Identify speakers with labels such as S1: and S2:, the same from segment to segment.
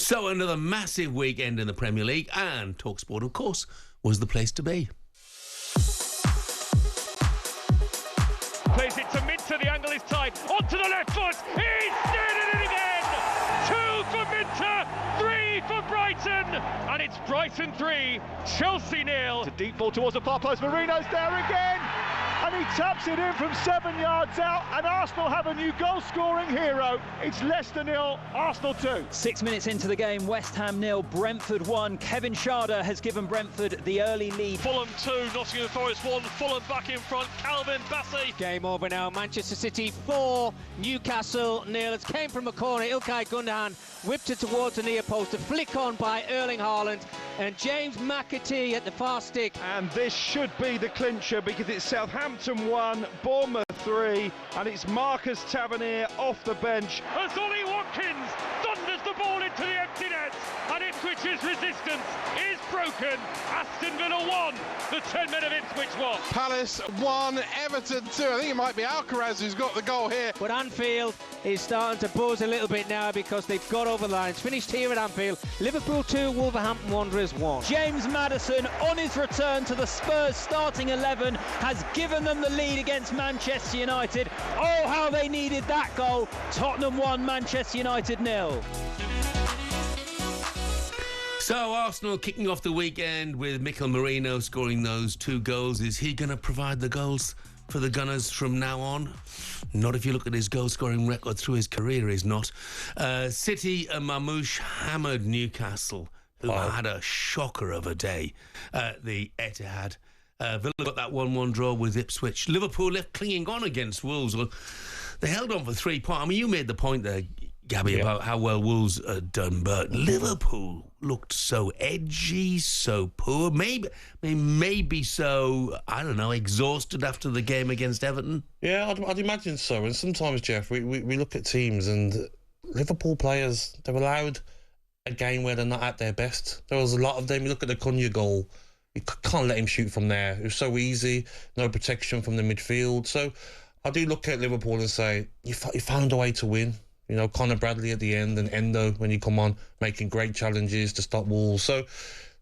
S1: So another massive weekend in the Premier League, and talkSPORT, of course, was the place to be.
S2: Plays it to Minter, the angle is tight, onto the left foot, he's steered it again! 2 for Minter, 3 for Brighton, and it's Brighton 3, Chelsea 0.
S3: It's a deep ball towards the far post, Marino's there again, and he taps it in from 7 yards out, and Arsenal have a new goal-scoring hero. It's Leicester 0, Arsenal 2.
S4: 6 minutes into the game, West Ham 0, Brentford 1. Kevin Schade has given Brentford the early lead.
S2: Fulham 2, Nottingham Forest 1, Fulham back in front, Calvin Bassey.
S5: Game over now, Manchester City 4, Newcastle 0. It came from a corner, Ilkay Gundogan whipped it towards the near post, a flick on by Erling Haaland, and James McAtee at the far stick.
S3: And this should be the clincher because it's Southampton 1, Bournemouth 3, and it's Marcus Tavernier off the bench.
S2: As Ollie Watkins thunders the ball into the empty net, and Ipswich's resistance is broken. Aston Villa 1, the 10 men of Ipswich 1.
S6: Palace 1, Everton 2. I think it might be Alcaraz who's got the goal here.
S5: But Anfield is starting to buzz a little bit now because they've got over the line. It's finished here at Anfield. Liverpool 2, Wolverhampton Wanderers 1.
S4: James Maddison, on his return to the Spurs starting 11, has given them the lead against Manchester United. Oh, how they needed that goal. Tottenham 1, Manchester United 0.
S1: So Arsenal kicking off the weekend with Mikel Merino scoring those 2 goals. Is he going to provide the goals for the Gunners from now on? Not if you look at his goal-scoring record through his career, he's not. City and Mamouche hammered Newcastle, who had a shocker of a day at the Etihad. Villa got that 1-1 draw with Ipswich. Liverpool left clinging on against Wolves. Well, they held on for 3 points. I mean, you made the point there, Gabby, about how well Wolves had done, but Liverpool looked so edgy, so poor, maybe so, I don't know, exhausted after the game against Everton.
S7: Yeah, I'd imagine so. And sometimes, Jeff, we look at teams and Liverpool players, they're allowed a game where they're not at their best. There was a lot of them. You look at the Cunha goal, you can't let him shoot from there. It was so easy, no protection from the midfield. So I do look at Liverpool and say, you found a way to win. You know, Conor Bradley at the end and Endo when you come on, making great challenges to stop Wolves. So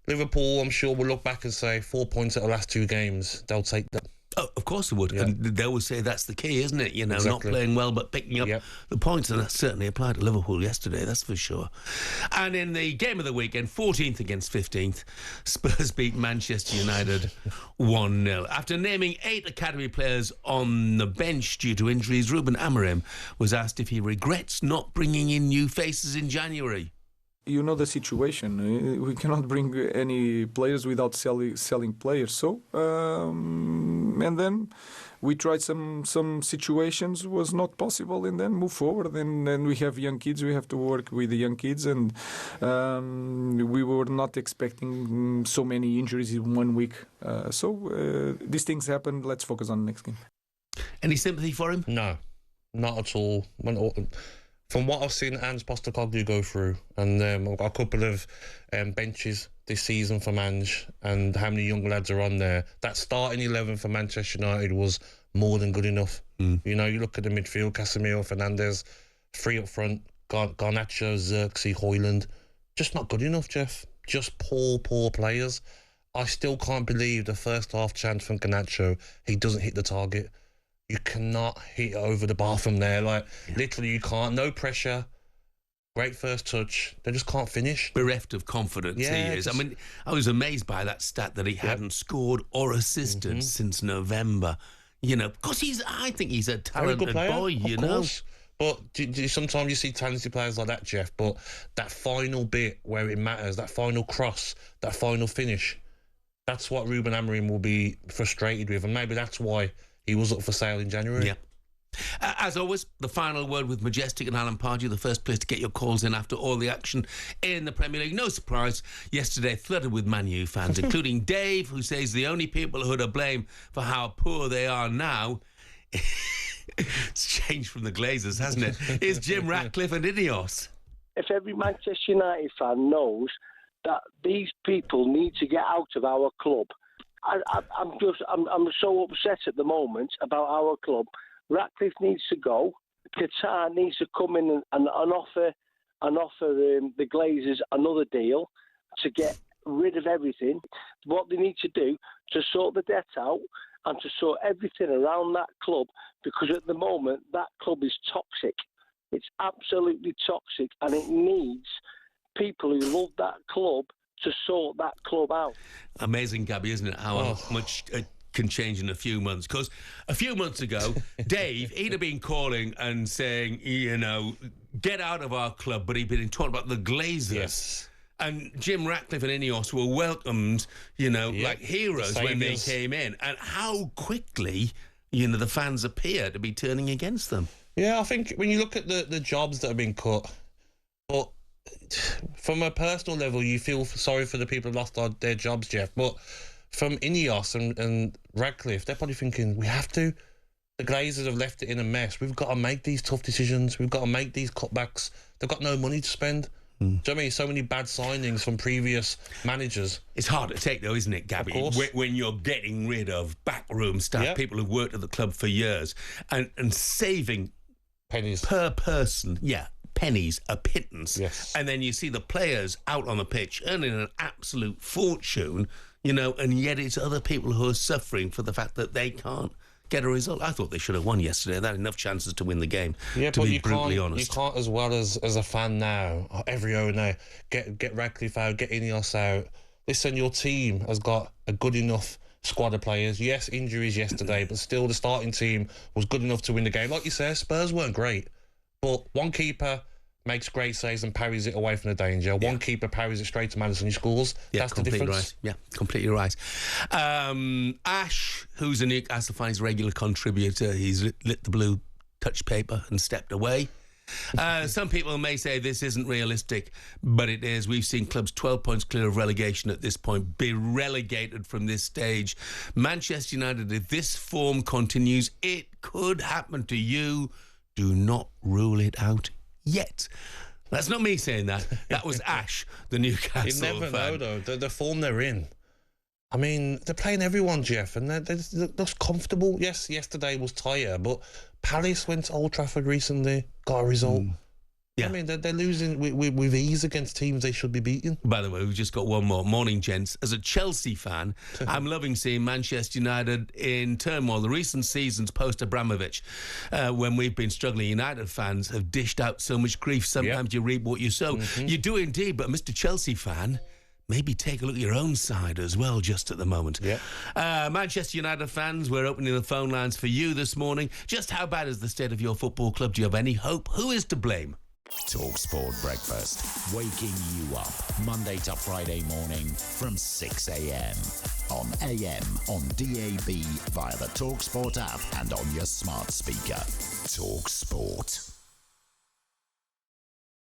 S7: Liverpool, I'm sure, will look back and say 4 points at the last 2 games. They'll take that.
S1: Oh, of course they would. Yeah. And they always say that's the key, isn't it? You know,
S7: exactly.
S1: Not playing well, but picking up the points. And that certainly applied to Liverpool yesterday, that's for sure. And in the game of the weekend, 14th against 15th, Spurs beat Manchester United 1-0. After naming 8 academy players on the bench due to injuries, Ruben Amorim was asked if he regrets not bringing in new faces in January.
S8: You know the situation. We cannot bring any players without selling players. So, and then we tried some situations, was not possible, and then move forward. And then we have young kids. We have to work with the young kids, and we were not expecting so many injuries in 1 week. So these things happen. Let's focus on the next game.
S1: Any sympathy for him?
S7: No, not at all. From what I've seen Ange Postecoglou go through, and I've got a couple of benches this season for Mange, and how many young lads are on there, that starting 11 for Manchester United was more than good enough. You know, you look at the midfield, Casemiro, Fernandes, 3 up front, Garnacho, Xerxes, Højlund, just not good enough, Jeff. Just poor players. I still can't believe the first half chance from Garnacho, he doesn't hit the target. You cannot hit over the bar from there. Literally, you can't. No pressure. Great first touch. They just can't finish.
S1: Bereft of confidence, he is. I mean, I was amazed by that stat that he hadn't scored or assisted since November. You know, because I think he's a talented boy, you know.
S7: But sometimes you see talented players like that, Jeff, but that final bit where it matters, that final cross, that final finish, that's what Ruben Amorim will be frustrated with. And maybe that's why he was up for sale in January.
S1: Yeah. As always, the final word with Majestic and Alan Pardew, the first place to get your calls in after all the action in the Premier League. No surprise, yesterday flooded with Man U fans, including Dave, who says the only people who are to blame for how poor they are now, it's changed from the Glazers, hasn't it, is Jim Ratcliffe and Ineos.
S9: If every Manchester United fan knows that these people need to get out of our club, I'm so upset at the moment about our club. Ratcliffe needs to go. Qatar needs to come in and offer and offer the Glazers another deal to get rid of everything. What they need to do to sort the debt out and to sort everything around that club, because at the moment that club is toxic. It's absolutely toxic, and it needs people who love that club to sort that club out. Amazing,
S1: Gabby, isn't it? How much can change in a few months. Because a few months ago, Dave, he'd have been calling and saying, get out of our club, but he'd been talking about the Glazers. Yes. And Jim Ratcliffe and Ineos were welcomed, like heroes when they came in. And how quickly, the fans appear to be turning against them.
S7: Yeah, I think when you look at the jobs that have been cut, but from a personal level, you feel sorry for the people who lost their jobs, Jeff. But from Ineos and Radcliffe, they're probably thinking, we have to. The Glazers have left it in a mess. We've got to make these tough decisions. We've got to make these cutbacks. They've got no money to spend. Do you know what I mean? So many bad signings from previous managers.
S1: It's hard to take, though, isn't it, Gabby? When you're getting rid of backroom staff, people who've worked at the club for years, and saving
S7: pennies
S1: per person. Yeah, pennies, a pittance. Yes. And then you see the players out on the pitch earning an absolute fortune, and yet it's other people who are suffering for the fact that they can't get a result. I thought they should have won yesterday. They had enough chances to win the game, to be brutally honest.
S7: You can't, as well as a fan now, every owner, get Radcliffe out, get Ineos out. Listen, your team has got a good enough squad of players. Yes, injuries yesterday, but still the starting team was good enough to win the game. Like you said, Spurs weren't great, but one keeper makes great saves and parries it away from the danger. One keeper parries it straight to Maddison, he scores. That's the difference.
S1: Right. Yeah, completely right. Ash, who's a Newcastle fan, he's a regular contributor. He's lit the blue touch paper and stepped away. Some people may say this isn't realistic, but it is. We've seen clubs 12 points clear of relegation at this point be relegated from this stage. Manchester United, if this form continues, it could happen to you. Do not rule it out yet. That's not me saying that. That was Ash, the Newcastle
S7: fan. You never
S1: fan.
S7: know, though. The form they're in. I mean, they're playing everyone, Jeff, and they're just comfortable. Yes, yesterday was tired, but Palace went to Old Trafford recently, got a result. Yeah. I mean, they're losing with ease against teams they should be beating.
S1: By the way, we've just got one more. Morning, gents. As a Chelsea fan, I'm loving seeing Manchester United in turmoil. The recent seasons post-Abramovich, when we've been struggling, United fans have dished out so much grief. Sometimes you reap what you sow. You do indeed, but Mr. Chelsea fan, maybe take a look at your own side as well, just at the moment. Manchester United fans, we're opening the phone lines for you this morning. Just how bad is the state of your football club? Do you have any hope? Who is to blame?
S10: talkSPORT Breakfast, waking you up Monday to Friday morning from 6 a.m. on AM, on DAB, via the talkSPORT app and on your smart speaker. talkSPORT.